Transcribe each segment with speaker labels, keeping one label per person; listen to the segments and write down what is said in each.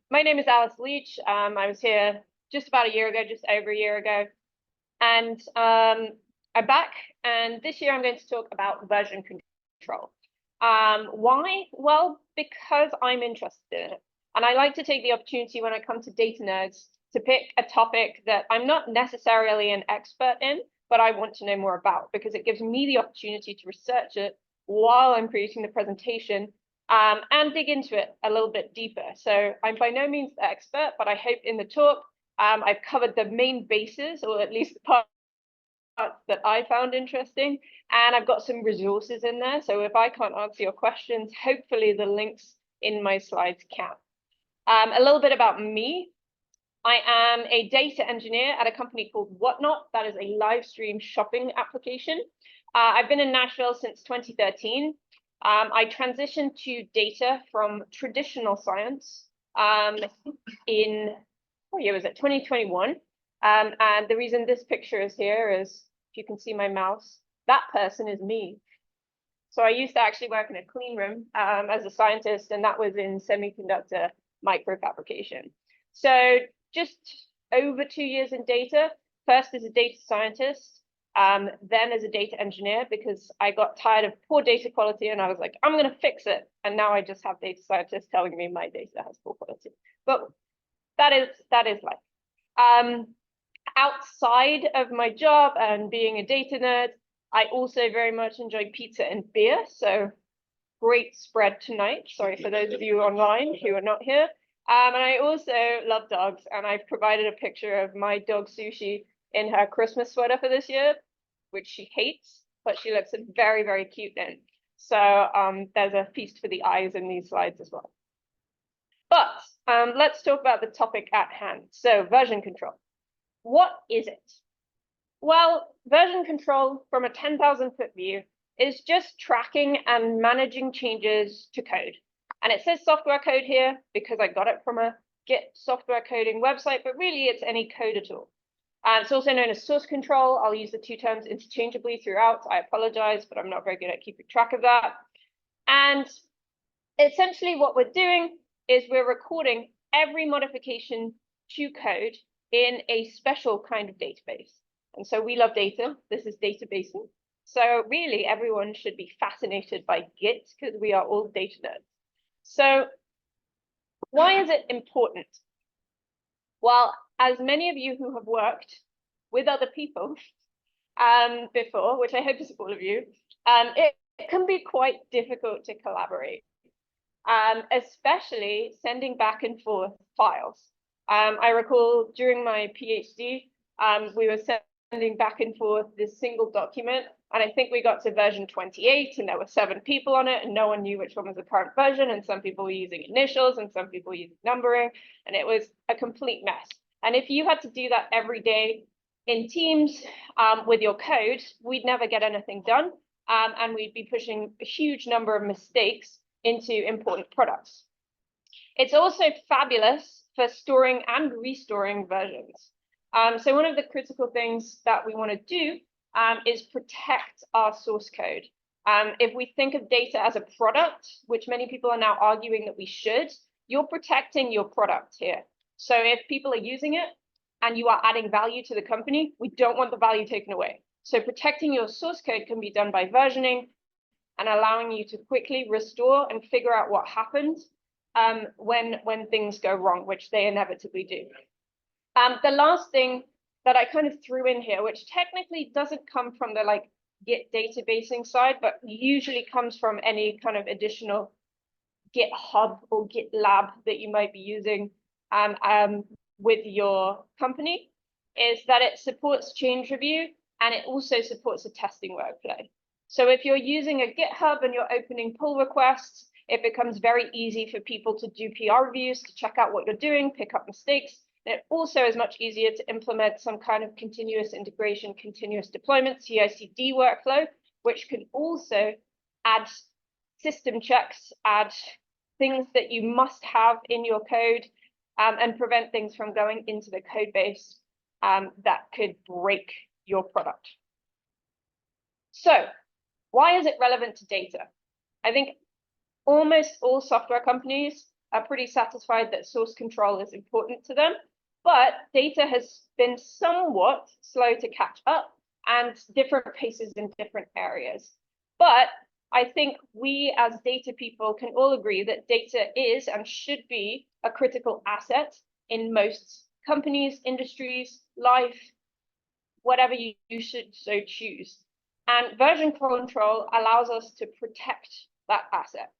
Speaker 1: My name is Alice Leach. I was here just about a year ago, just over a year ago. And I'm back, and this year I'm going to talk about version control. Why? Well, because I'm interested in it. And I like to take the opportunity when I come to data nerds to pick a topic that I'm not necessarily an expert in, but I want to know more about, because it gives me the opportunity to research it while I'm creating the presentation and dig into it a little bit deeper. So I'm by no means the expert, but I hope in the talk I've covered the main bases, or at least the parts that I found interesting, and I've got some resources in there. So if I can't answer your questions, hopefully the links in my slides can. A little bit about me. I am a data engineer at a company called Whatnot. That is a live stream shopping application. I've been in Nashville since 2013. I transitioned to data from traditional science in, what year was it, 2021. And the reason this picture is here is, if you can see my mouse, that person is me. So I used to actually work in a clean room as a scientist, and that was in semiconductor microfabrication. So just over 2 years in data, first as a data scientist, then as a data engineer, because I got tired of poor data quality and I was like, I'm going to fix it. And now I just have data scientists telling me my data has poor quality. But that is life. Outside of my job and being a data nerd, I also very much enjoy pizza and beer. So great spread tonight. Sorry for those of you online who are not here. And I also love dogs, and I've provided a picture of my dog Sushi in her Christmas sweater for this year, which she hates, but she looks very, very cute in. So there's a feast for the eyes in these slides as well. But let's talk about the topic at hand. So version control. What is it? Well, version control from a 10,000-foot view is just tracking and managing changes to code. And it says software code here because I got it from a Git software coding website, but really it's any code at all. It's also known as source control. I'll use the two terms interchangeably throughout. I apologize, but I'm not very good at keeping track of that. And essentially what we're doing is we're recording every modification to code in a special kind of database. And so we love data. This is databasing. So really everyone should be fascinated by Git because we are all data nerds. So why is it important? Well, as many of you who have worked with other people before, which I hope is all of you, it can be quite difficult to collaborate, especially sending back and forth files. I recall during my PhD, we were sending back and forth this single document, and I think we got to version 28, and there were 7 people on it, and no one knew which one was the current version, and some people were using initials, and some people were using numbering, and it was a complete mess. And if you had to do that every day in Teams with your code, we'd never get anything done, and we'd be pushing a huge number of mistakes into important products. It's also fabulous for storing and restoring versions. So one of the critical things that we want to do is protect our source code. If we think of data as a product, which many people are now arguing that we should, you're protecting your product here. So if people are using it and you are adding value to the company, we don't want the value taken away. So protecting your source code can be done by versioning and allowing you to quickly restore and figure out what happened when things go wrong, which they inevitably do. The last thing that I kind of threw in here, which technically doesn't come from the Git databasing side, but usually comes from any kind of additional GitHub or GitLab that you might be using with your company, is that it supports change review and it also supports a testing workflow. So if you're using a GitHub and you're opening pull requests, it becomes very easy for people to do PR reviews, to check out what you're doing, pick up mistakes. And it also is much easier to implement some kind of continuous integration, continuous deployment, CI/CD workflow, which can also add system checks, add things that you must have in your code, and prevent things from going into the code base that could break your product. So why is it relevant to data? I think almost all software companies are pretty satisfied that source control is important to them, but data has been somewhat slow to catch up and different paces in different areas. But I think we as data people can all agree that data is and should be a critical asset in most companies, industries, life, whatever you should so choose. And version control allows us to protect that asset.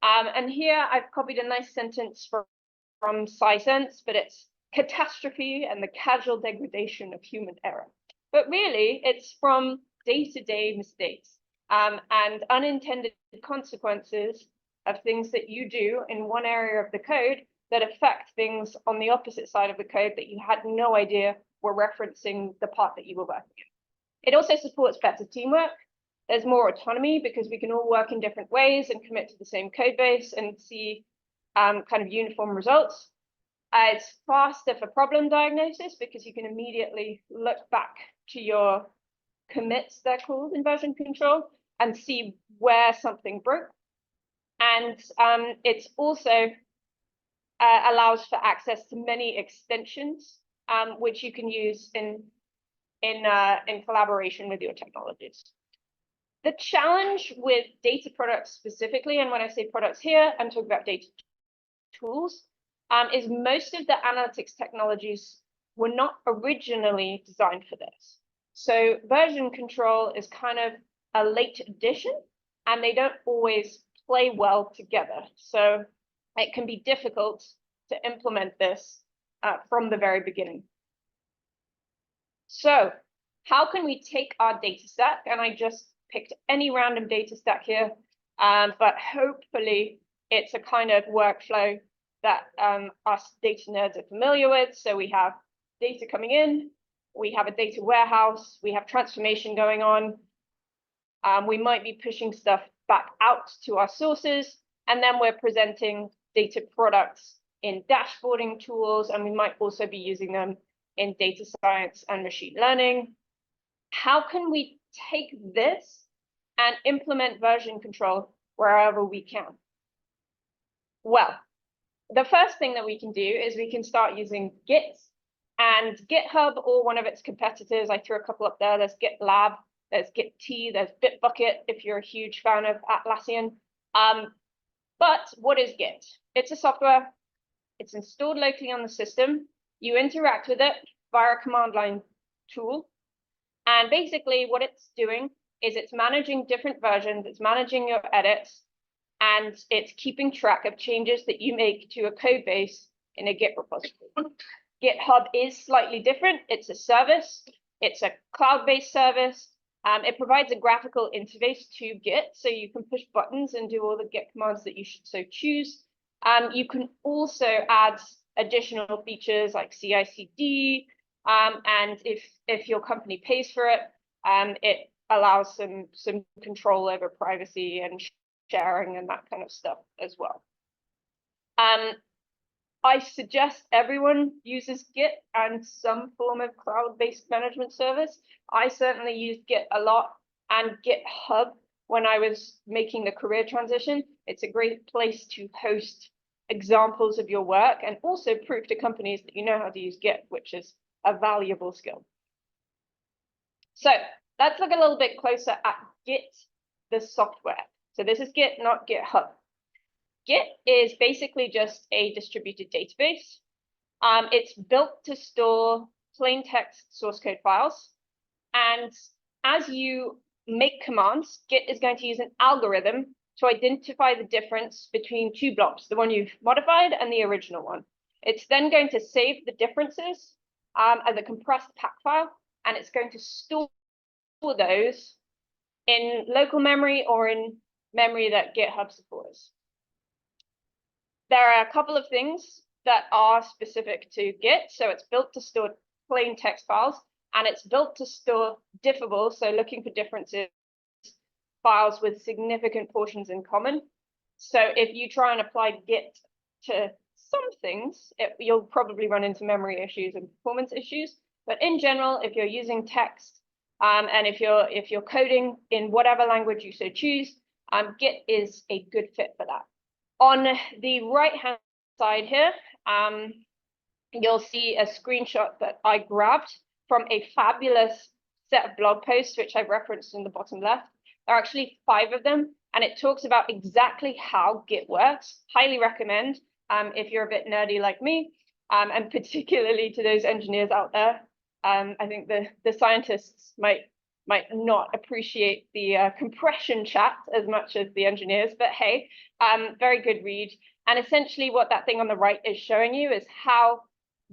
Speaker 1: And here I've copied a nice sentence from SciSense, but it's catastrophe and the casual degradation of human error. But really, it's from day-to-day mistakes and unintended consequences of things that you do in one area of the code that affect things on the opposite side of the code that you had no idea were referencing the part that you were working in. It also supports better teamwork. There's more autonomy because we can all work in different ways and commit to the same code base and see kind of uniform results. It's faster for problem diagnosis because you can immediately look back to your commits, they're called in version control, and see where something broke. And it's also allows for access to many extensions, which you can use in collaboration with your technologies. The challenge with data products specifically, and when I say products here, I'm talking about data tools, is most of the analytics technologies were not originally designed for this. So version control is kind of a late addition, and they don't always play well together. So it can be difficult to implement this from the very beginning. So how can we take our data stack, and I just picked any random data stack here, but hopefully it's a kind of workflow that us data nerds are familiar with. So we have data coming in, we have a data warehouse, we have transformation going on. We might be pushing stuff back out to our sources, and then we're presenting data products in dashboarding tools, and we might also be using them in data science and machine learning. How can we take this and implement version control wherever we can? Well, the first thing that we can do is we can start using Git and GitHub or one of its competitors. I threw a couple up there. There's GitLab, there's Git, there's Bitbucket if you're a huge fan of Atlassian. But what is Git? It's a software. It's installed locally on the system. You interact with it via a command line tool. And basically what it's doing is it's managing different versions, it's managing your edits, and it's keeping track of changes that you make to a code base in a Git repository. GitHub is slightly different. It's a service. It's a cloud-based service. It provides a graphical interface to Git, so you can push buttons and do all the Git commands that you should so choose. You can also add additional features like CI/CD, and if your company pays for it, it allows some control over privacy and sharing and that kind of stuff as well. I suggest everyone uses Git and some form of cloud-based management service. I certainly used Git a lot, and GitHub when I was making the career transition. It's a great place to host examples of your work and also prove to companies that you know how to use Git, which is a valuable skill. So let's look a little bit closer at Git, the software. So this is Git, not GitHub. Git is basically just a distributed database. It's built to store plain text source code files. And as you make commands, Git is going to use an algorithm to identify the difference between two blobs, the one you've modified and the original one. It's then going to save the differences as a compressed pack file, and it's going to store those in local memory or in memory that GitHub supports. There are a couple of things that are specific to Git. So it's built to store plain text files, and it's built to store diffable, so looking for differences, files with significant portions in common. So if you try and apply Git to some things, you'll probably run into memory issues and performance issues. But in general, if you're using text, and if you're coding in whatever language you so choose, Git is a good fit for that. On the right-hand side here, you'll see a screenshot that I grabbed from a fabulous set of blog posts, which I've referenced in the bottom left. There are actually 5 of them, and it talks about exactly how Git works. Highly recommend if you're a bit nerdy like me, and particularly to those engineers out there. I think the scientists might not appreciate the compression chat as much as the engineers, but hey, very good read. And essentially what that thing on the right is showing you is how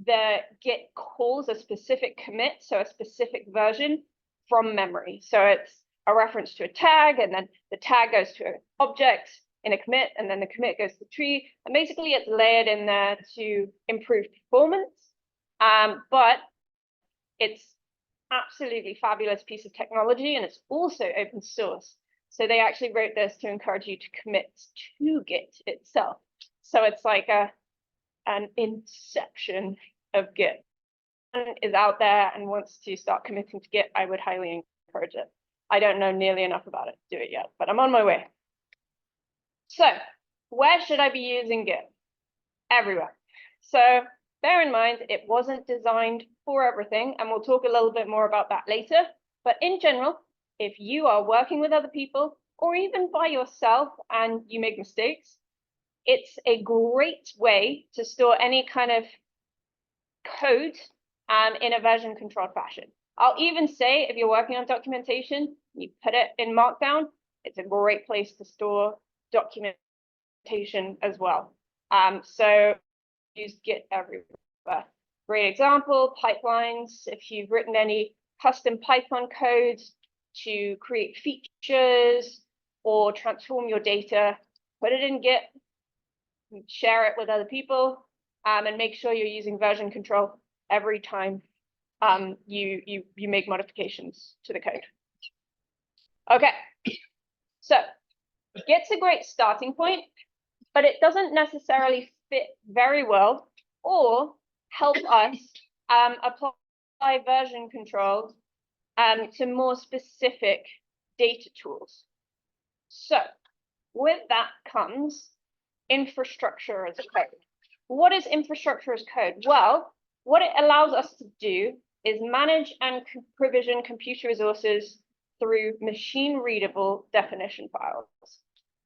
Speaker 1: the Git calls a specific commit, so a specific version from memory. So it's a reference to a tag, and then the tag goes to an object in a commit, and then the commit goes to the tree. And basically it's layered in there to improve performance. But it's absolutely fabulous piece of technology, and it's also open source. So they actually wrote this to encourage you to commit to Git itself. So it's like an inception of Git. Is out there and wants to start committing to Git, I would highly encourage it. I don't know nearly enough about it to do it yet, but I'm on my way. So where should I be using Git? Everywhere. So bear in mind, it wasn't designed for everything, and we'll talk a little bit more about that later. But in general, if you are working with other people or even by yourself and you make mistakes, it's a great way to store any kind of code in a version controlled fashion. I'll even say if you're working on documentation, you put it in Markdown, it's a great place to store documentation as well. So use Git everywhere. Great example, pipelines. If you've written any custom Python code to create features or transform your data, put it in Git, share it with other people, and make sure you're using version control every time you make modifications to the code. Okay, so Git's a great starting point, but it doesn't necessarily fit very well or help us apply version control to more specific data tools. So with that comes infrastructure as code. What is infrastructure as code? Well, what it allows us to do is manage and provision computer resources through machine-readable definition files.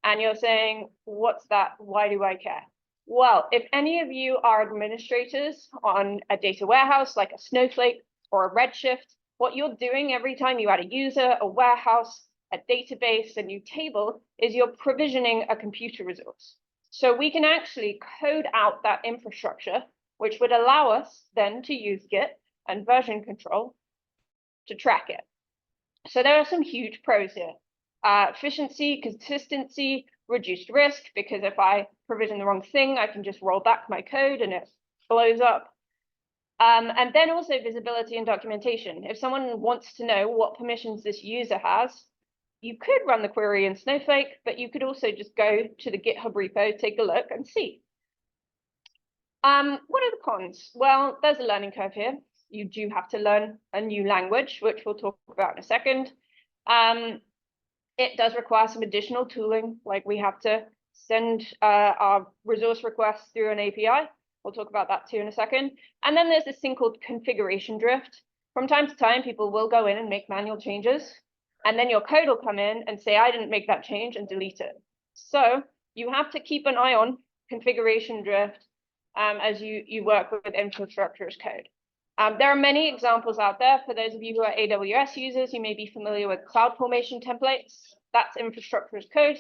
Speaker 1: And you're saying, what's that? Why do I care? Well, if any of you are administrators on a data warehouse like a Snowflake or a Redshift, what you're doing every time you add a user, a warehouse, a database, a new table, is you're provisioning a computer resource. So we can actually code out that infrastructure, which would allow us then to use Git and version control to track it. So there are some huge pros here. Efficiency, consistency, reduced risk, because if I provision the wrong thing, I can just roll back my code and it blows up. And then also visibility and documentation. If someone wants to know what permissions this user has, you could run the query in Snowflake, but you could also just go to the GitHub repo, take a look and see. What are the cons? Well, there's a learning curve here. You do have to learn a new language, which we'll talk about in a second. It does require some additional tooling, like we have to send our resource requests through an API. We'll talk about that too in a second. And then there's this thing called configuration drift. From time to time, people will go in and make manual changes, and then your code will come in and say, I didn't make that change, and delete it. So you have to keep an eye on configuration drift as you work with infrastructure as code. There are many examples out there. For those of you who are AWS users, you may be familiar with CloudFormation templates. That's infrastructure as code.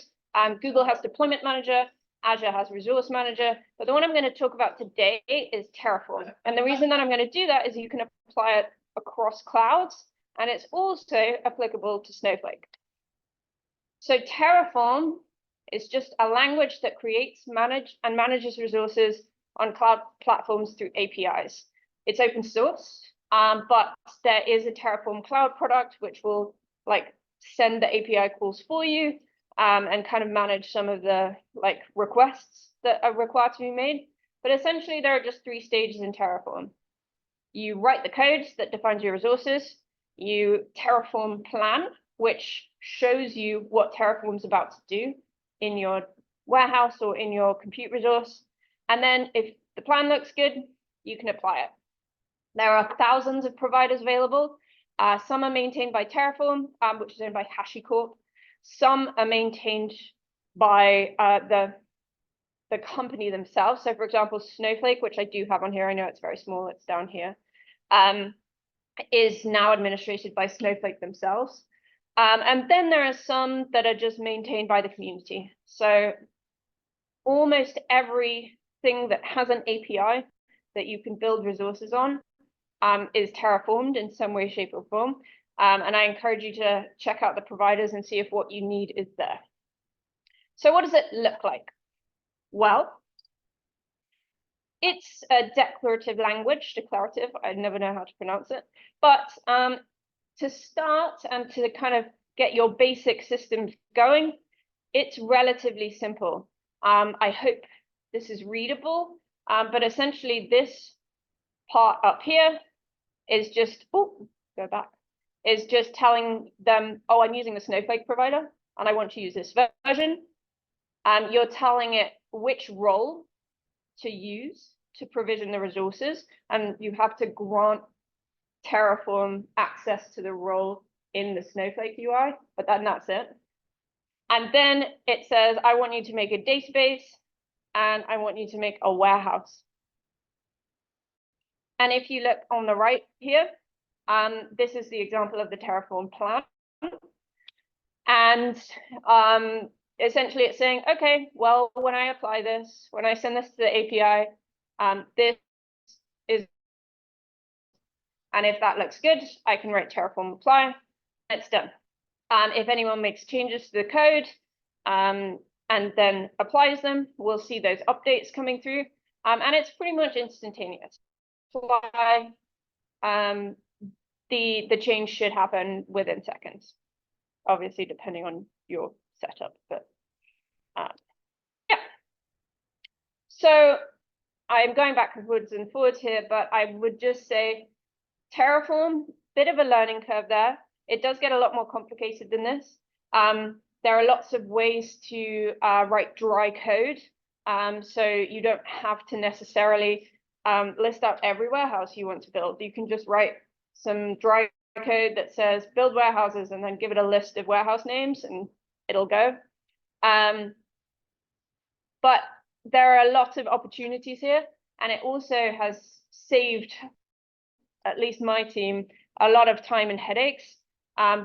Speaker 1: Google has Deployment Manager. Azure has Resource Manager. But the one I'm going to talk about today is Terraform. And the reason that I'm going to do that is you can apply it across clouds, and it's also applicable to Snowflake. So Terraform is just a language that creates, manages resources on cloud platforms through APIs. It's open source, but there is a Terraform cloud product which will send the API calls for you and kind of manage some of the requests that are required to be made. But essentially, there are just 3 stages in Terraform. You write the code that defines your resources. You Terraform plan, which shows you what Terraform's about to do in your warehouse or in your compute resource. And then if the plan looks good, you can apply it. There are thousands of providers available. Some are maintained by Terraform, which is owned by HashiCorp. Some are maintained by the company themselves. So for example, Snowflake, which I do have on here, I know it's very small, it's down here, is now administrated by Snowflake themselves. And then there are some that are just maintained by the community. So almost everything that has an API that you can build resources on is terraformed in some way, shape, or form. And I encourage you to check out the providers and see if what you need is there. So what does it look like? Well, it's a declarative language, declarative, I never know how to pronounce it. But to start and to kind of get your basic systems going, it's relatively simple. I hope this is readable, but essentially this part up here is just, is just telling them, oh, I'm using the Snowflake provider and I want to use this version. You're telling it which role to use to provision the resources, and you have to grant Terraform access to the role in the Snowflake UI, but then that's it. And then it says, I want you to make a database and I want you to make a warehouse. And if you look on the right here, this is the example of the Terraform plan. And essentially it's saying, okay, well, when I apply this, when I send this to the API, this is, and if that looks good, I can write Terraform apply, and it's done. If anyone makes changes to the code and then applies them, we'll see those updates coming through. And it's pretty much instantaneous. Apply, the change should happen within seconds, obviously depending on your setup, but yeah. So I'm going backwards and forwards here, but I would just say Terraform, bit of a learning curve there. It does get a lot more complicated than this. There are lots of ways to write dry code, so you don't have to necessarily list out every warehouse you want to build. You can just write some dry code that says build warehouses and then give it a list of warehouse names and it'll go. But there are lots of opportunities here, and it also has saved, at least my team, a lot of time and headaches,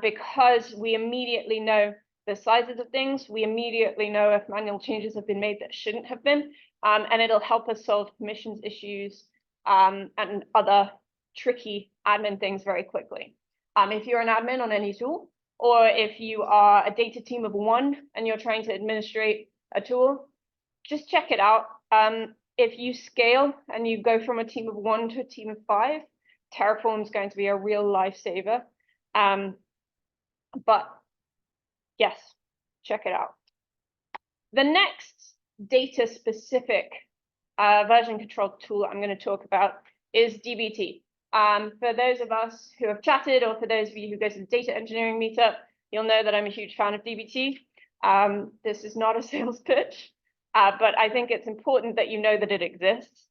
Speaker 1: because we immediately know the sizes of things. We immediately know if manual changes have been made that shouldn't have been, and it'll help us solve permissions issues and other tricky admin things very quickly. If you're an admin on any tool, or if you are a data team of one and you're trying to administrate a tool, just check it out. If you scale and you go from a team of 1 to a team of 5, Terraform is going to be a real lifesaver. But yes, check it out. The next data-specific version control tool I'm going to talk about is DBT. For those of us who have chatted, or for those of you who go to the data engineering meetup, you'll know that I'm a huge fan of DBT. This is not a sales pitch, but I think it's important that you know that it exists.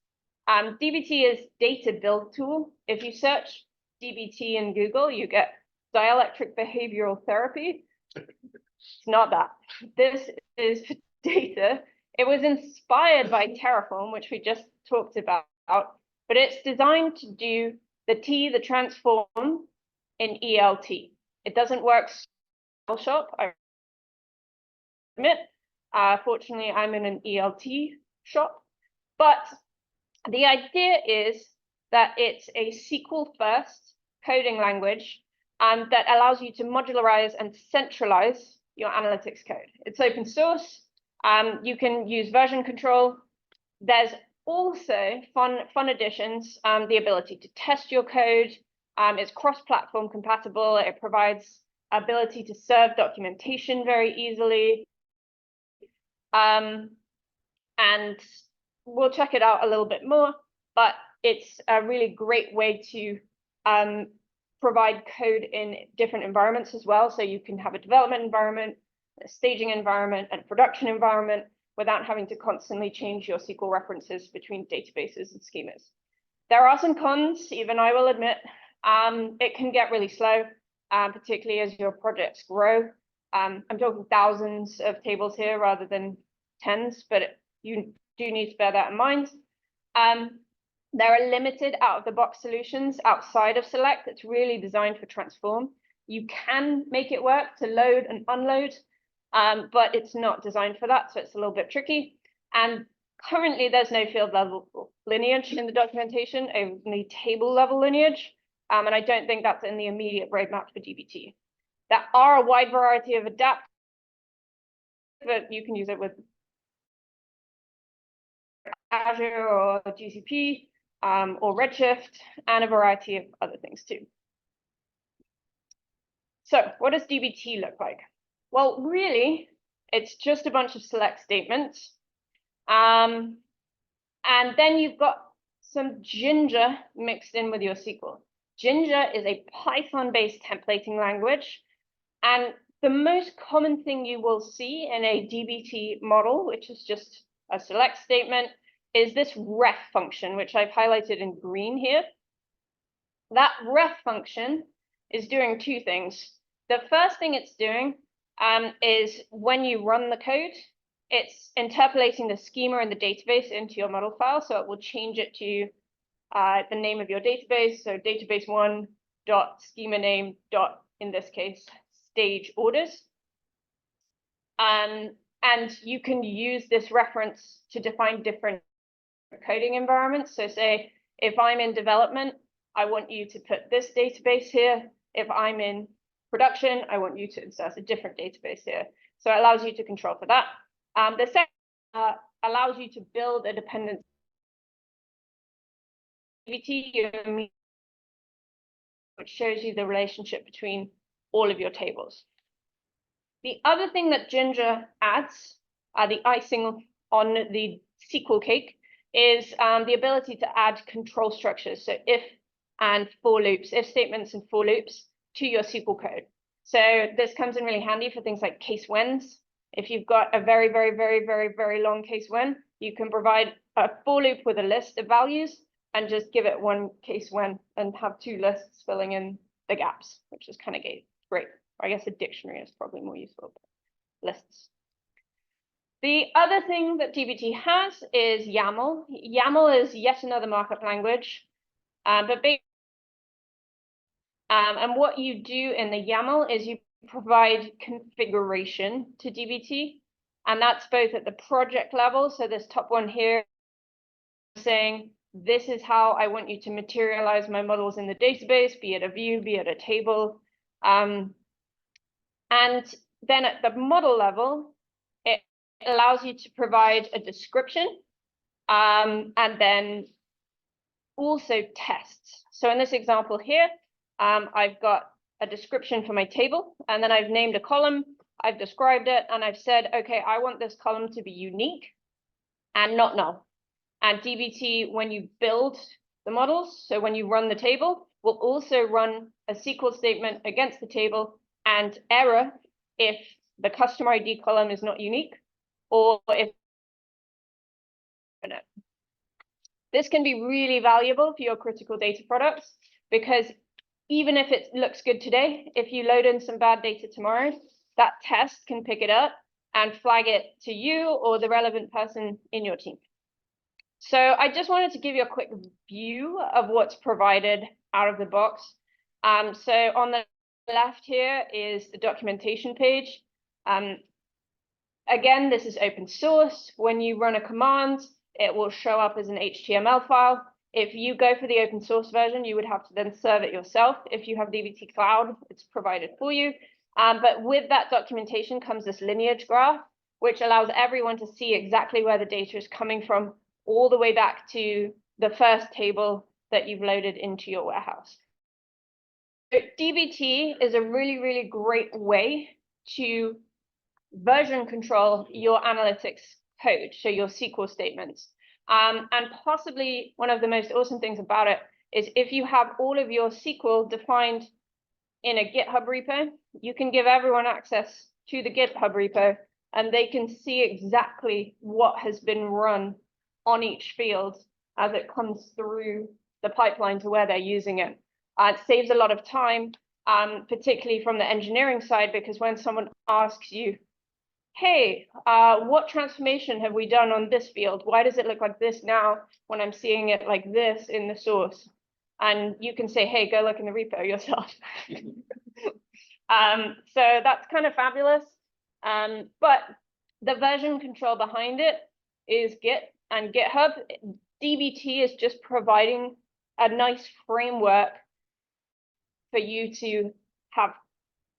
Speaker 1: DBT is data build tool. If you search DBT in Google, you get dialectric behavioral therapy. It's not that. This is data. It was inspired by Terraform, which we just talked about, but it's designed to do the transform in ELT. It doesn't work shop, I admit. Fortunately, I'm in an ELT shop, but the idea is that it's a SQL first coding language that allows you to modularize and centralize your analytics code. It's open source. You can use version control. There's also fun additions, the ability to test your code. It's cross-platform compatible. It provides ability to serve documentation very easily. And we'll check it out a little bit more, but it's a really great way to provide code in different environments as well. So you can have a development environment, a staging environment, and a production environment. without having to constantly change your SQL references between databases and schemas. There are some cons, even I will admit. It can get really slow, particularly as your projects grow. I'm talking thousands of tables here rather than tens, but you do need to bear that in mind. There are limited out-of-the-box solutions outside of Select that's really designed for transform. You can make it work to load and unload, but it's not designed for that, so it's a little bit tricky. And currently, there's no field level lineage in the documentation, only table level lineage, and I don't think that's in the immediate roadmap for DBT. There are a wide variety of adapters, but you can use it with Azure or GCP or Redshift, and a variety of other things too. So what does DBT look like? Well, really, it's just a bunch of select statements. And then you've got some Ginger mixed in with your SQL. Ginger is a Python-based templating language. And the most common thing you will see in a DBT model, which is just a select statement, is this ref function, which I've highlighted in green here. That ref function is doing two things. The first thing it's doing is when you run the code, it's interpolating the schema in the database into your model file. So it will change it to the name of your database. So database1 dot schema name dot, in this case, stage orders. And you can use this reference to define different coding environments. So say, if I'm in development, I want you to put this database here. If I'm in production, I want you to insert a different database here. So it allows you to control for that. The second allows you to build a dependency. DBT, which shows you the relationship between all of your tables. The other thing that Ginger adds, the icing on the SQL cake, is the ability to add control structures. So if and for loops, if statements and for loops to your SQL code. So this comes in really handy for things like case whens. If you've got a very, very, very, very, very long case when, you can provide a for loop with a list of values and just give it one case when and have two lists filling in the gaps, which is kind of great. I guess a dictionary is probably more useful, but lists. The other thing that DBT has is YAML. YAML is yet another markup language, and what you do in the YAML is you provide configuration to DBT, and that's both at the project level. So this top one here saying, this is how I want you to materialize my models in the database, be it a view, be it a table. And then at the model level, it allows you to provide a description and then also tests. So in this example here, I've got a description for my table, and then I've named a column, I've described it, and I've said, okay, I want this column to be unique and not null. And DBT, when you build the models, so when you run the table, will also run a SQL statement against the table and error if the customer ID column is not unique, or if this can be really valuable for your critical data products, because even if it looks good today, if you load in some bad data tomorrow, that test can pick it up and flag it to you or the relevant person in your team. So I just wanted to give you a quick view of what's provided out of the box. So on the left here is the documentation page. Again, this is open source. When you run a command, it will show up as an HTML file. If you go for the open source version, you would have to then serve it yourself. If you have DBT Cloud, it's provided for you. But with that documentation comes this lineage graph, which allows everyone to see exactly where the data is coming from, all the way back to the first table that you've loaded into your warehouse. So DBT is a really, really great way to version control your analytics code, so your SQL statements. And possibly one of the most awesome things about it is if you have all of your SQL defined in a GitHub repo, you can give everyone access to the GitHub repo and they can see exactly what has been run on each field as it comes through the pipeline to where they're using it. It saves a lot of time, particularly from the engineering side, because when someone asks you, hey, what transformation have we done on this field? Why does it look like this now when I'm seeing it like this in the source? And you can say, hey, go look in the repo yourself. So that's kind of fabulous. But the version control behind it is Git and GitHub. DBT is just providing a nice framework for you to have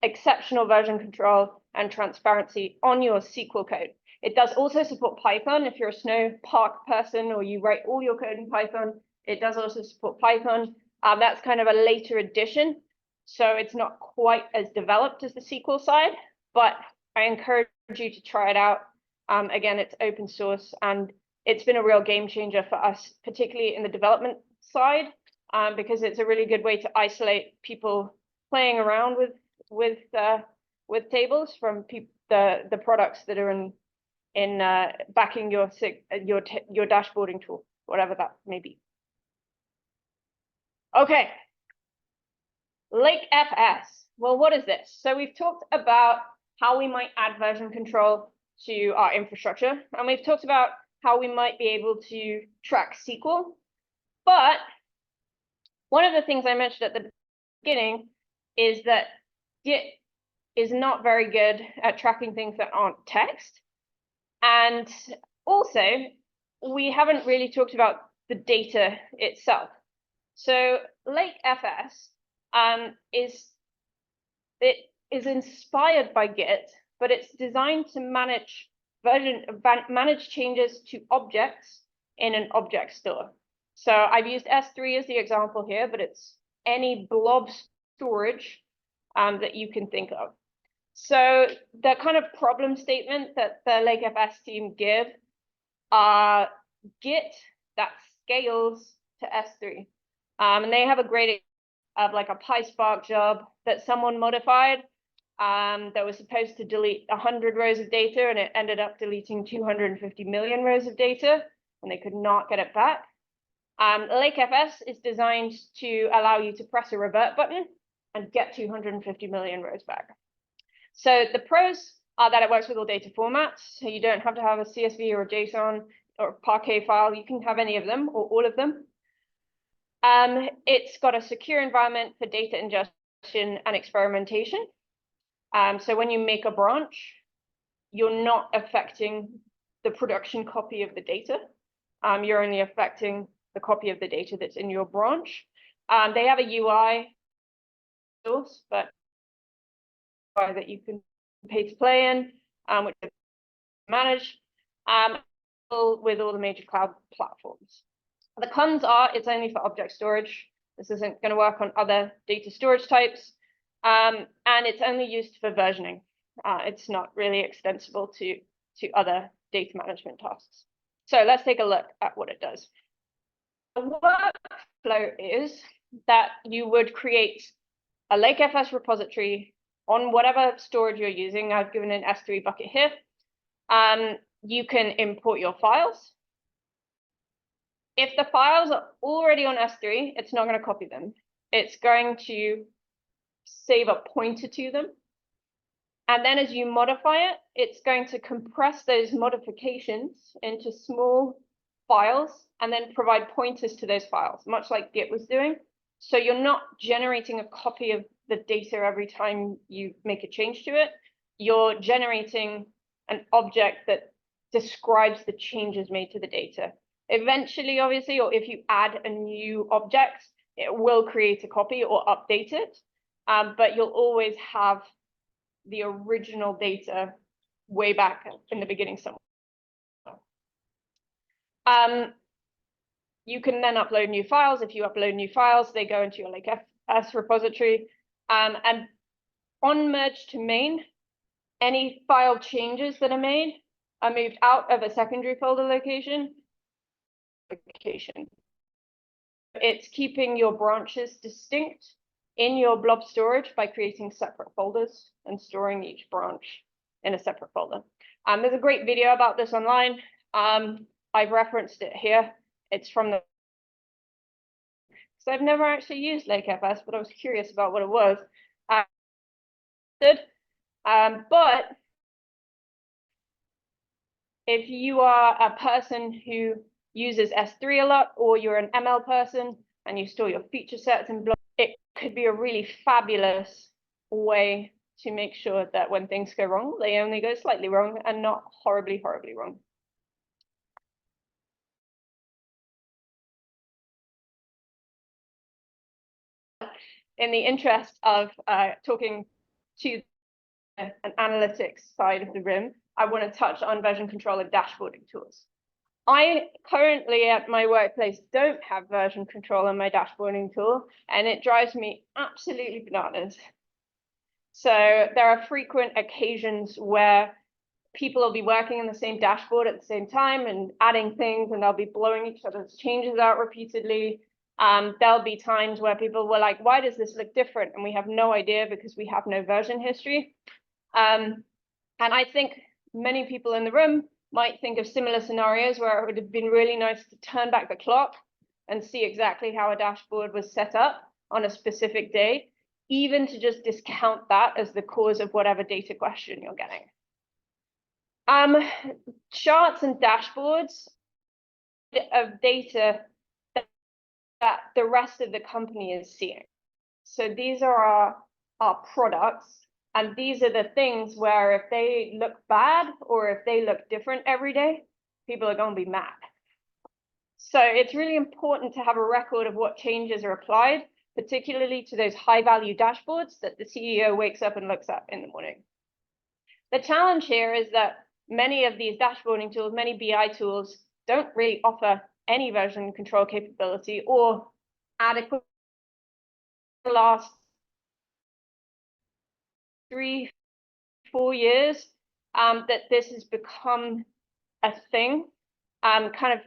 Speaker 1: exceptional version control and transparency on your SQL code. It does also support Python. If you're a Snowpark person or you write all your code in Python, it does also support Python. That's kind of a later addition, so it's not quite as developed as the SQL side, but I encourage you to try it out. Again, it's open source, and it's been a real game changer for us, particularly in the development side, because it's a really good way to isolate people playing around with tables from the products that are in backing your dashboarding tool, whatever that may be. Okay, Lake FS. Well, what is this? So we've talked about how we might add version control to our infrastructure, and we've talked about how we might be able to track SQL. But one of the things I mentioned at the beginning is that Git is not very good at tracking things that aren't text. And also, we haven't really talked about the data itself. So Lake FS is inspired by Git, but it's designed to manage changes to objects in an object store. So I've used S3 as the example here, but it's any blob storage that you can think of. So the kind of problem statement that the Lake FS team give are Git that scales to S3. And they have a great of like a PySpark job that someone modified that was supposed to delete 100 rows of data, and it ended up deleting 250 million rows of data, and they could not get it back. Lake FS is designed to allow you to press a revert button and get 250 million rows back. So the pros are that it works with all data formats, so you don't have to have a CSV or a JSON or a Parquet file. You can have any of them or all of them. It's got a secure environment for data ingestion and experimentation. So when you make a branch, you're not affecting the production copy of the data. You're only affecting the copy of the data that's in your branch. They have a UI source, but that you can pay to play in, which is managed with all the major cloud platforms. The cons are it's only for object storage. This isn't going to work on other data storage types, and it's only used for versioning. It's not really extensible to other data management tasks. So let's take a look at what it does. The workflow is that you would create a Lake FS repository on whatever storage you're using. I've given an S3 bucket here. You can import your files. If the files are already on S3, it's not going to copy them. It's going to save a pointer to them. And then as you modify it, it's going to compress those modifications into small files and then provide pointers to those files, much like Git was doing. So you're not generating a copy of the data every time you make a change to it. You're generating an object that describes the changes made to the data. Eventually, obviously, or if you add a new object, it will create a copy or update it, but you'll always have the original data way back in the beginning somewhere. You can then upload new files. If you upload new files, they go into your Lake FS repository. And on merge to main, any file changes that are made are moved out of a secondary folder location. It's keeping your branches distinct in your blob storage by creating separate folders and storing each branch in a separate folder. There's a great video about this online. I've referenced it here. It's from the, so I've never actually used LakeFS, but I was curious about what it was. But if you are a person who uses S3 a lot, or you're an ML person and you store your feature sets in blocks, it could be a really fabulous way to make sure that when things go wrong, they only go slightly wrong and not horribly, horribly wrong. In the interest of talking to an analytics side of the room, I want to touch on version control and dashboarding tools. I currently at my workplace don't have version control on my dashboarding tool, and it drives me absolutely bananas. So there are frequent occasions where people will be working in the same dashboard at the same time and adding things, and they'll be blowing each other's changes out repeatedly. There'll be times where people were like, why does this look different? And we have no idea because we have no version history. And I think many people in the room might think of similar scenarios where it would have been really nice to turn back the clock and see exactly how a dashboard was set up on a specific day, even to just discount that as the cause of whatever data question you're getting. Charts and dashboards of data that the rest of the company is seeing. So these are our products, and these are the things where if they look bad or if they look different every day, people are going to be mad. So it's really important to have a record of what changes are applied, particularly to those high-value dashboards that the CEO wakes up and looks at in the morning. The challenge here is that many of these dashboarding tools, many BI tools, don't really offer any version control capability or adequate last 3-4 years that this has become a thing. Kind of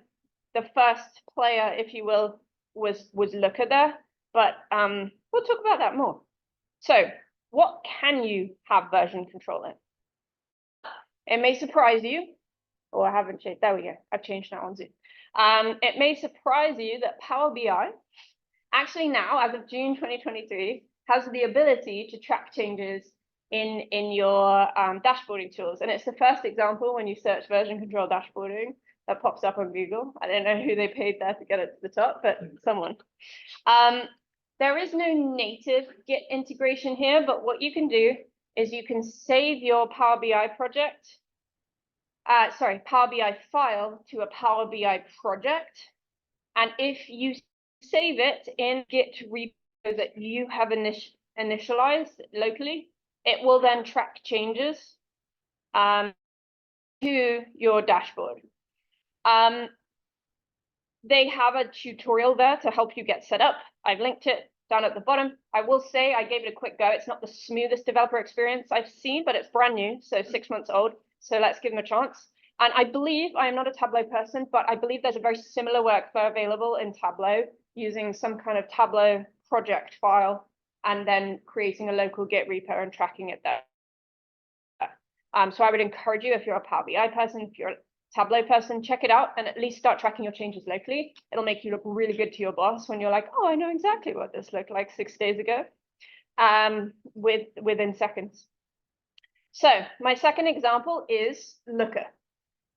Speaker 1: the first player, if you will, was Looker there, but we'll talk about that more. So what can you have version control in? It may surprise you, or I haven't changed, there we go, I've changed now on Zoom. It may surprise you that Power BI, actually now, as of June 2023, has the ability to track changes in your dashboarding tools. And it's the first example when you search version control dashboarding that pops up on Google. I don't know who they paid there to get it to the top, but someone. There is no native Git integration here, but what you can do is you can save your Power BI project, Power BI file to a Power BI project. And if you save it in Git repo that you have initialized locally, it will then track changes to your dashboard. They have a tutorial there to help you get set up. I've linked it down at the bottom. I will say I gave it a quick go. It's not the smoothest developer experience I've seen, but it's brand new, so 6 months old. So let's give them a chance. And I believe, I am not a Tableau person, but I believe there's a very similar workflow available in Tableau using some kind of Tableau project file and then creating a local Git repo and tracking it there. So I would encourage you, if you're a Power BI person, if you're a Tableau person, check it out and at least start tracking your changes locally. It'll make you look really good to your boss when you're like, oh, I know exactly what this looked like 6 days ago, within seconds. So my second example is Looker.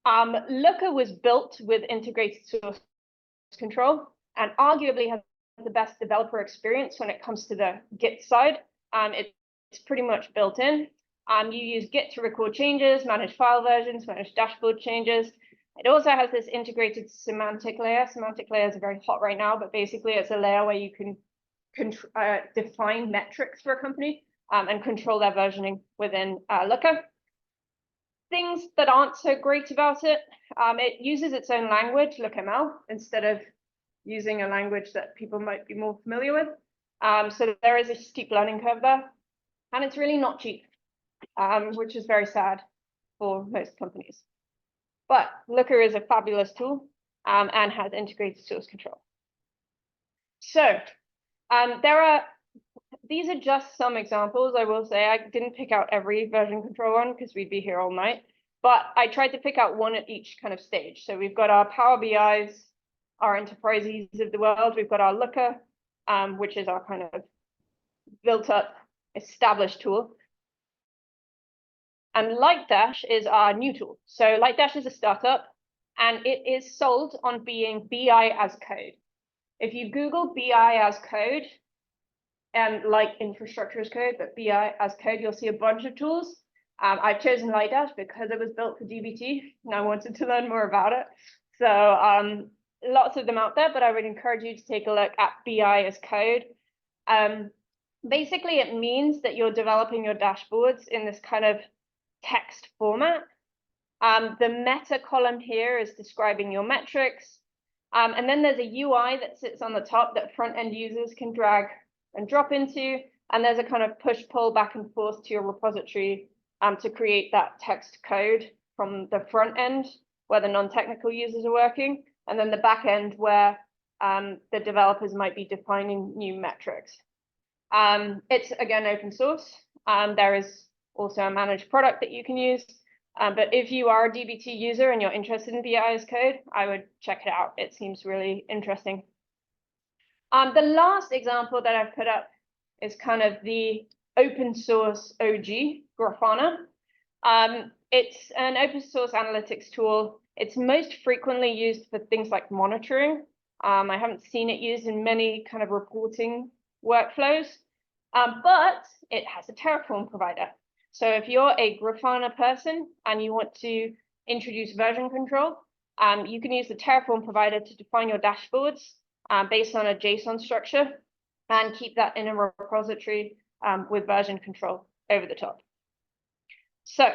Speaker 1: Looker was built with integrated source control and arguably has the best developer experience when it comes to the Git side. It's pretty much built in. You use Git to record changes, manage file versions, manage dashboard changes. It also has this integrated semantic layer. Semantic layers are very hot right now, but basically it's a layer where you can define metrics for a company and control their versioning within Looker. Things that aren't so great about it, it uses its own language, LookML, instead of using a language that people might be more familiar with. So there is a steep learning curve there, and it's really not cheap. Which is very sad for most companies. But Looker is a fabulous tool and has integrated source control. So these are just some examples. I will say I didn't pick out every version control one because we'd be here all night. but I tried to pick out one at each kind of stage. So we've got our Power BIs, our enterprises of the world. We've got our Looker, which is our kind of built up, established tool. And Lightdash is our new tool. So Lightdash is a startup, and it is sold on being BI as code. If you Google BI as code, and like infrastructure as code, but BI as code, you'll see a bunch of tools. I've chosen Lightdash because it was built for DBT, and I wanted to learn more about it. So lots of them out there, but I would encourage you to take a look at BI as code. Basically, it means that you're developing your dashboards in this kind of text format. The meta column here is describing your metrics. And then there's a UI that sits on the top that front-end users can drag and drop into. And there's a kind of push-pull back and forth to your repository to create that text code from the front end where the non-technical users are working. And then the back end where the developers might be defining new metrics. It's, again, open source. There is also a managed product that you can use. But if you are a DBT user and you're interested in BI as code, I would check it out. It seems really interesting. The last example that I've put up is kind of the open source OG, Grafana. It's an open source analytics tool. It's most frequently used for things like monitoring. I haven't seen it used in many kind of reporting workflows, but it has a Terraform provider. So if you're a Grafana person and you want to introduce version control, you can use the Terraform provider to define your dashboards based on a JSON structure and keep that in a repository with version control over the top. So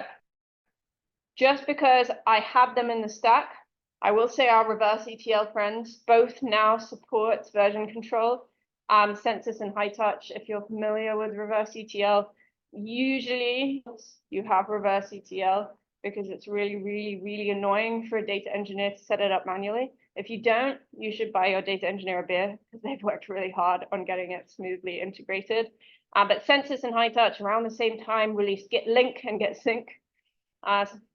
Speaker 1: just because I have them in the stack, I will say our reverse ETL friends both now support version control. Census and High Touch, if you're familiar with reverse ETL, usually you have reverse ETL because it's really, really, really annoying for a data engineer to set it up manually. If you don't, you should buy your data engineer a beer because they've worked really hard on getting it smoothly integrated. But Census and High Touch around the same time released Git Link and Git Sync.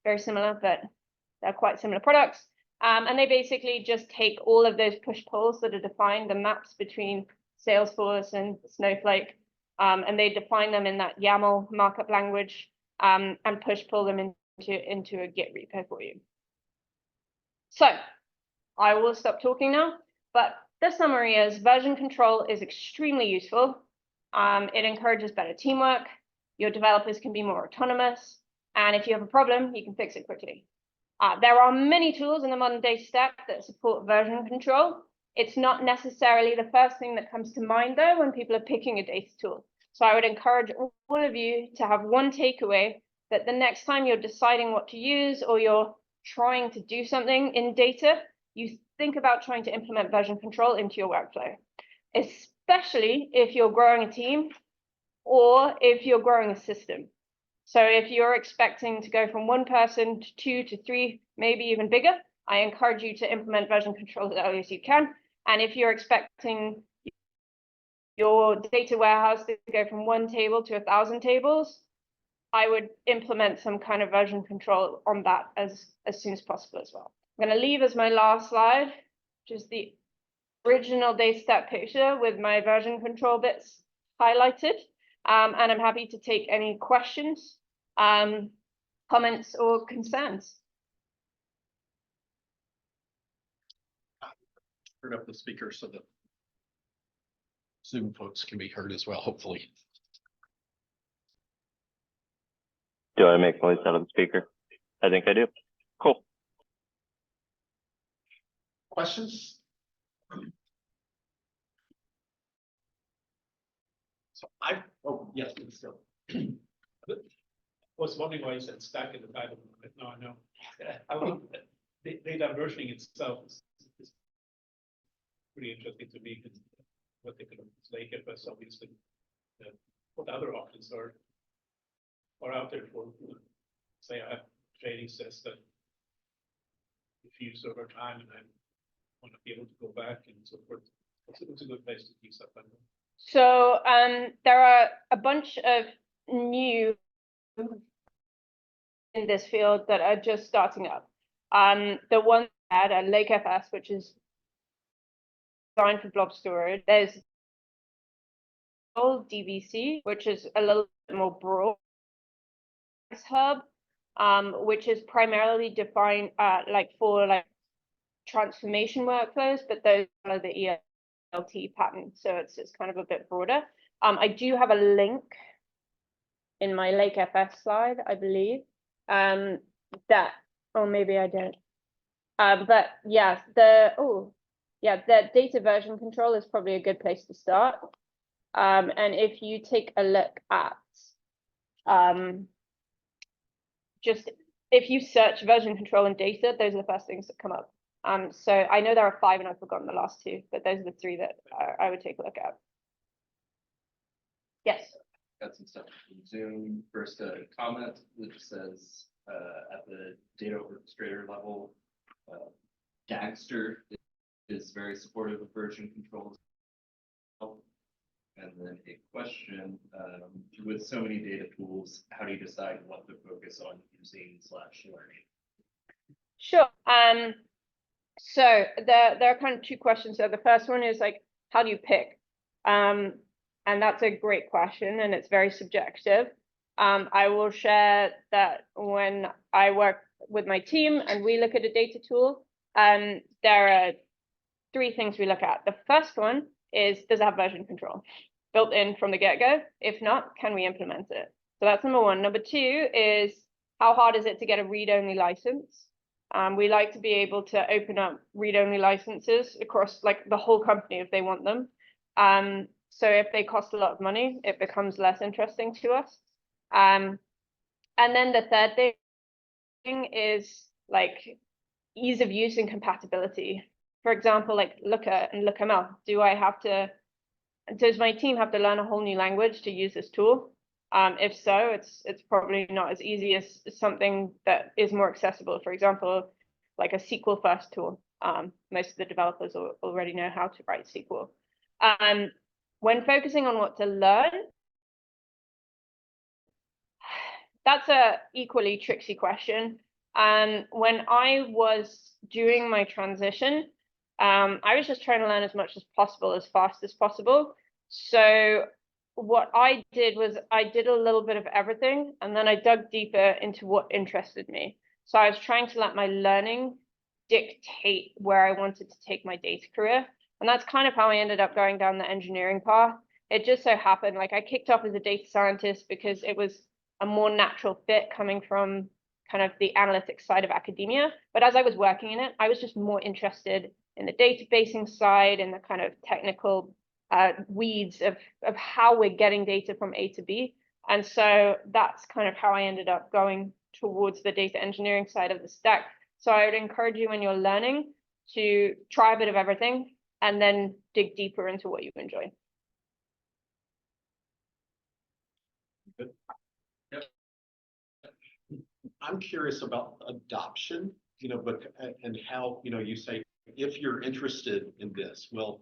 Speaker 1: Very similar, but they're quite similar products. And they basically just take all of those push-pulls that are defined, the maps between Salesforce and Snowflake, and they define them in that YAML markup language and push-pull them into a Git repo for you. So I will stop talking now, but the summary is version control is extremely useful. It encourages better teamwork. Your developers can be more autonomous. And if you have a problem, you can fix it quickly. There are many tools in the modern data stack that support version control. It's not necessarily the first thing that comes to mind, though, when people are picking a data tool. So I would encourage all of you to have one takeaway that the next time you're deciding what to use or you're trying to do something in data, you think about trying to implement version control into your workflow, especially if you're growing a team or if you're growing a system. So if you're expecting to go from one person to 2 to 3, maybe even bigger, I encourage you to implement version control as early as you can. And if you're expecting your data warehouse to go from 1 table to 1,000 tables, I would implement some kind of version control on that as soon as possible as well. I'm going to leave as my last slide, just the original data stack picture with my version control bits highlighted. And I'm happy to take any questions, comments, or concerns.
Speaker 2: Turn up the speaker so that Zoom folks can be heard as well, hopefully.
Speaker 3: Do I make noise out of the speaker? I think I do. Cool.
Speaker 2: Questions? So oh, yes, please go.
Speaker 4: I was wondering why you said stack in the title. No, I know. I think data versioning itself is pretty interesting to me because what they could like it, but obviously what other options are out there for, say, I have trading says that if you use over time and I want to be able to go back and so forth, it's a good place to keep stuff like that.
Speaker 1: So there are a bunch of new in this field that are just starting up. The one at Lake FS, which is designed for blob storage. There's DVC, which is a little bit more broad. Hub, which is primarily defined like for like transformation workflows, but those are the ELT pattern, so it's kind of a bit broader. I do have a link in my Lake FS slide, I believe, that, or maybe I don't. But yeah, the data version control is probably a good place to start. And if you take a look at just if you search version control and data, those are the first things that come up. So I know there are 5 and I've forgotten the last 2, but those are the 3 that I would take a look at. Yes.
Speaker 5: Got some stuff from Zoom. First, a comment that says at the data orchestrator level, Gangster is very supportive of version controls. And then a question, with so many data tools, how do you decide what to focus on using/learning?
Speaker 1: Sure. So there are kind of 2 questions. So the first one is like, how do you pick? And that's a great question, and it's very subjective. I will share that when I work with my team and we look at a data tool, there are 3 things we look at. The first one is, does it have version control built in from the get-go? If not, can we implement it? So that's number 1. Number 2 is, how hard is it to get a read-only license? We like to be able to open up read-only licenses across like the whole company if they want them. So if they cost a lot of money, it becomes less interesting to us. And then the third thing is like ease of use and compatibility. For example, like Looker and LookML. Does my team have to learn a whole new language to use this tool? If so, it's probably not as easy as something that is more accessible. For example, like a SQL first tool. Most of the developers already know how to write SQL. When focusing on what to learn, that's a equally tricky question. When I was doing my transition, I was just trying to learn as much as possible, as fast as possible. So what I did was I did a little bit of everything, and then I dug deeper into what interested me. So I was trying to let my learning dictate where I wanted to take my data career. And that's kind of how I ended up going down the engineering path. It just so happened, like I kicked off as a data scientist because it was a more natural fit coming from kind of the analytics side of academia. But as I was working in it, I was just more interested in the databasing side and the kind of technical weeds of how we're getting data from A to B. And so that's kind of how I ended up going towards the data engineering side of the stack. So I would encourage you when you're learning to try a bit of everything and then dig deeper into what you enjoy.
Speaker 2: Good. Yep. I'm curious about adoption, but and how, you say, if you're interested in this, well,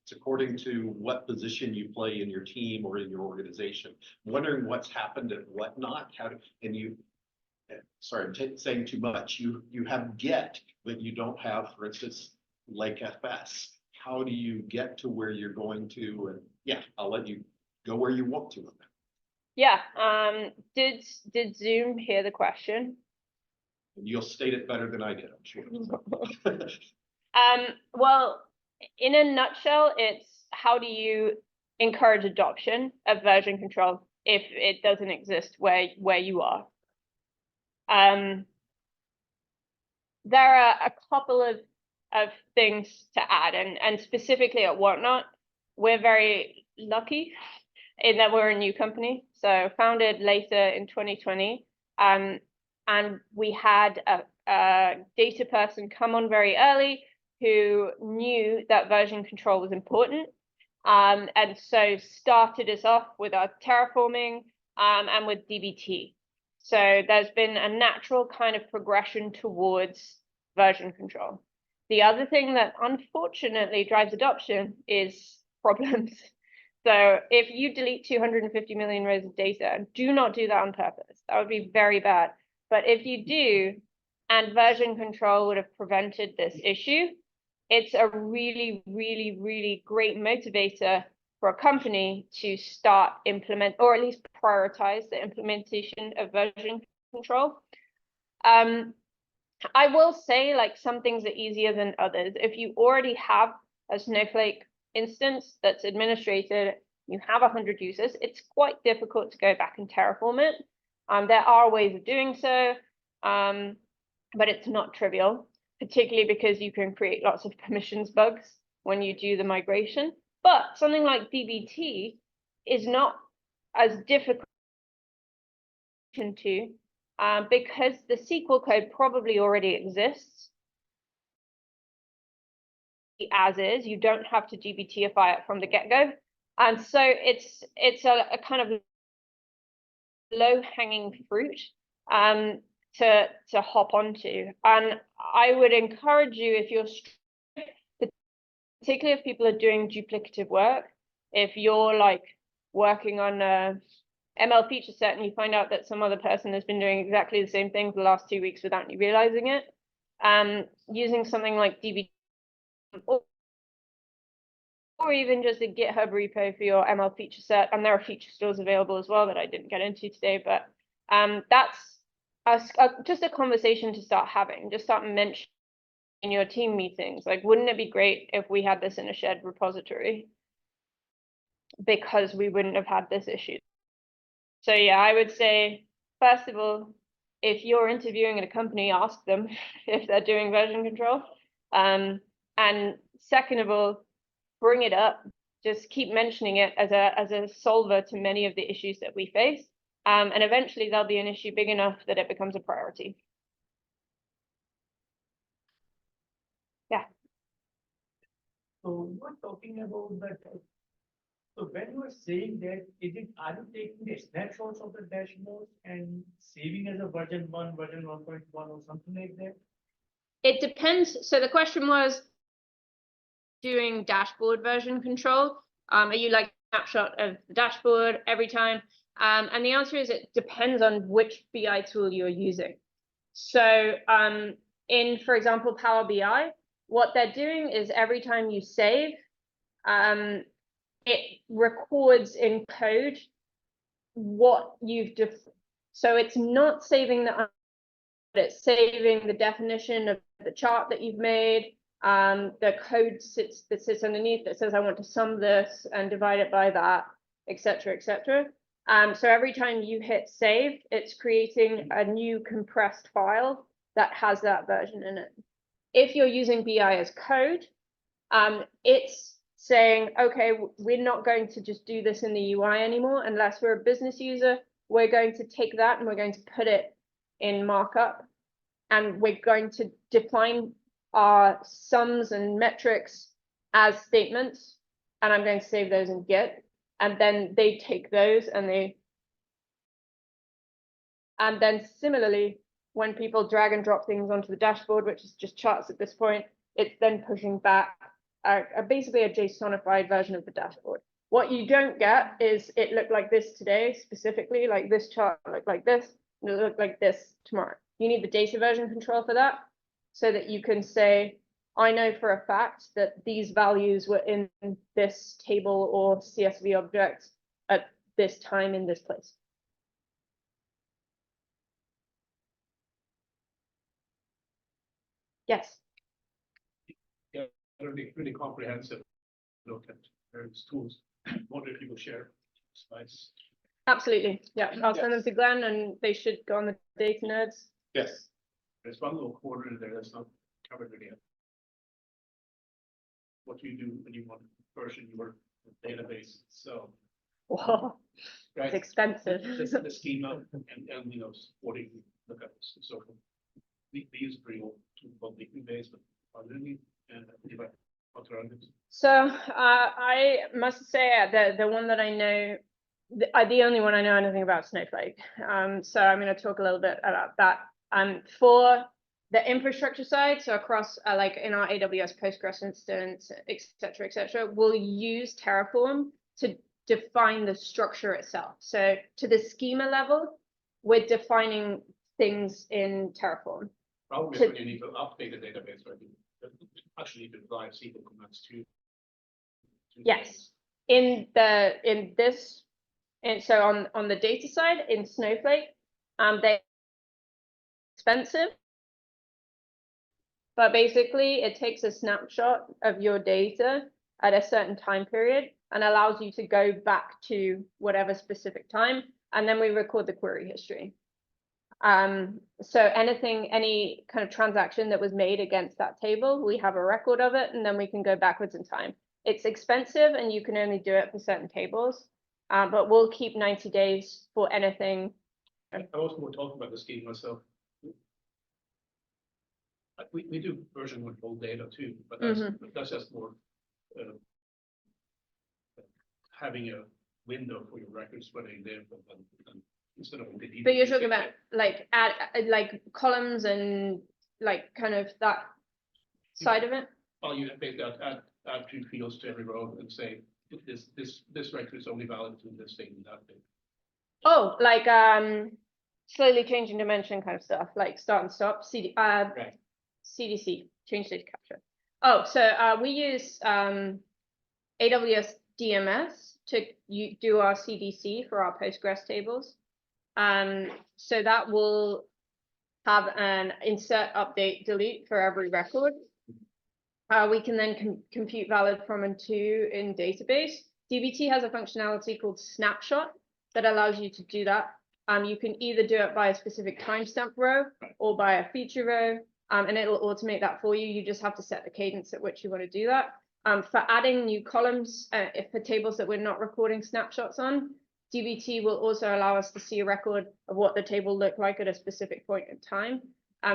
Speaker 2: it's according to what position you play in your team or in your organization. I'm wondering what's happened and what not. Sorry, I'm saying too much. You have Get, but you don't have, for instance, Lake FS. How do you get to where you're going to? And yeah, I'll let you go where you want to.
Speaker 1: Yeah. Did Zoom hear the question?
Speaker 2: You'll state it better than I did, I'm sure.
Speaker 1: Well, in a nutshell, it's how do you encourage adoption of version control if it doesn't exist where you are? There are a couple of things to add, and specifically at Whatnot, we're very lucky in that we're a new company, so founded later in 2020, and we had a data person come on very early who knew that version control was important, and so started us off with our terraforming and with DBT. So there's been a natural kind of progression towards version control. The other thing that unfortunately drives adoption is problems. So if you delete 250 million rows of data, do not do that on purpose. That would be very bad. But if you do, and version control would have prevented this issue, it's a really, really, really great motivator for a company to start implement, or at least prioritize the implementation of version control. I will say, like, some things are easier than others. If you already have a Snowflake instance that's administrated, you have 100 users, it's quite difficult to go back and terraform it. There are ways of doing so, but it's not trivial, particularly because you can create lots of permissions bugs when you do the migration. But something like dbt is not as difficult to, because the SQL code probably already exists as is. You don't have to dbtify it from the get-go. And so it's a kind of low-hanging fruit to hop onto. And I would encourage you, if you're, particularly if people are doing duplicative work, if you're like working on a ML feature set and you find out that some other person has been doing exactly the same thing for the last 2 weeks without you realizing it, using something like dbt or even just a GitHub repo for your ML feature set, and there are feature stores available as well that I didn't get into today, but that's just a conversation to start having, just start mentioning in your team meetings. Like, wouldn't it be great if we had this in a shared repository? Because we wouldn't have had this issue. So yeah, I would say, first of all, if you're interviewing at a company, ask them if they're doing version control. And second of all, bring it up. Just keep mentioning it as a solver to many of the issues that we face. And eventually there'll be an issue big enough that it becomes a priority. Yeah.
Speaker 6: So you were talking about that. So when you are saying that, are you taking the snapshots of the dashboard and saving as a version 1, version 1.1 or something like that?
Speaker 1: It depends. So the question was doing dashboard version control. Are you like snapshot of the dashboard every time? And the answer is it depends on which BI tool you're using. So in, for example, Power BI, what they're doing is every time you save, it records in code what you've so it's not saving the, it's saving the definition of the chart that you've made. The code that sits underneath that says I want to sum this and divide it by that, etc., etc. So every time you hit save, it's creating a new compressed file that has that version in it. If you're using BI as code, it's saying, okay, we're not going to just do this in the UI anymore unless we're a business user. We're going to take that and we're going to put it in markup, and we're going to define our sums and metrics as statements, and I'm going to save those in Git, and then they take those and then similarly, when people drag and drop things onto the dashboard, which is just charts at this point, it's then pushing back basically a JSONified version of the dashboard. What you don't get is it looked like this today, specifically, like this chart looked like this, and it looked like this tomorrow. You need the data version control for that, so that you can say, I know for a fact that these values were in this table or CSV object at this time in this place. Yes.
Speaker 4: Yeah, really comprehensive look at various tools. Wonder if you will share slides.
Speaker 1: Absolutely. Yeah, I'll send them to Glenn and they should go on the data nerds.
Speaker 2: Yes.
Speaker 4: There's one little corner in there that's not covered yet. What do you do when you want to version your database? So,
Speaker 1: Whoa,
Speaker 4: right,
Speaker 1: it's expensive.
Speaker 4: the schema and you know, supporting lookups and so forth. We use pretty old tool called Liquibase, but otherly and alternatives.
Speaker 1: So I must say the one that I know, the only one I know anything about Snowflake. So I'm going to talk a little bit about that. For the infrastructure side, so across like in our AWS Postgres instance, et cetera, we'll use Terraform to define the structure itself. So to the schema level, we're defining things in Terraform.
Speaker 4: Problem is
Speaker 1: To-
Speaker 4: when you need to update the database, right? You actually need to drive SQL commands to.
Speaker 1: Yes. In this, and so on the data side in Snowflake, they're expensive. But basically it takes a snapshot of your data at a certain time period and allows you to go back to whatever specific time, and then we record the query history. So any kind of transaction that was made against that table, we have a record of it, and then we can go backwards in time. It's expensive and you can only do it for certain tables, but we'll keep 90 days for anything.
Speaker 4: I was more talking about the schema, so. We do version control data too, but that's just more. Having a window for your records where they live and instead of deleting.
Speaker 1: But you're talking about like like columns and like kind of that side of it?
Speaker 4: Well, you basically add 2 fields to every row and say, this record is only valid to this thing and that thing.
Speaker 1: Oh, like slowly changing dimension kind of stuff, like start and stop,
Speaker 4: Right.
Speaker 1: CDC, change data capture. Oh, so we use AWS DMS to do our CDC for our Postgres tables. So that will have an insert, update, delete for every record. We can then compute valid from and to in database. dbt has a functionality called snapshot that allows you to do that. You can either do it by a specific timestamp row or by a feature row, and it'll automate that for you. You just have to set the cadence at which you want to do that. For adding new columns, if for tables that we're not recording snapshots on, dbt will also allow us to see a record of what the table looked like at a specific point in time.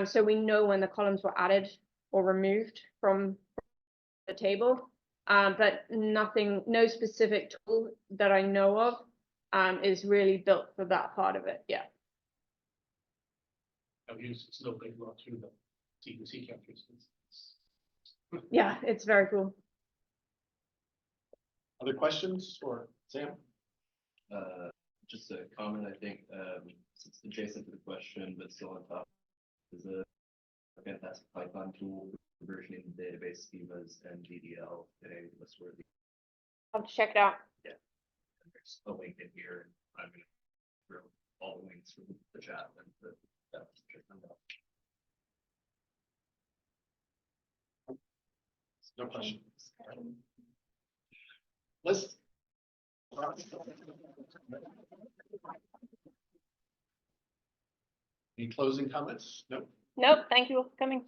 Speaker 1: So we know when the columns were added or removed from the table, but no specific tool that I know of is really built for that part of it. Yeah.
Speaker 4: I've used Snowflake a lot through the CDC captures.
Speaker 1: Yeah, it's very cool.
Speaker 2: Other questions for Sam?
Speaker 5: Just a comment, I think, it's adjacent to the question, but still on top, is a fantastic Python tool for versioning the database schemas and DDL in a list-worthy.
Speaker 1: I'll have to check it out.
Speaker 5: Yeah. And there's a link in here, and I'm gonna throw all the links from the chat and check them out.
Speaker 2: No questions. Let's. Any closing comments? No.
Speaker 1: Nope, thank you all for coming.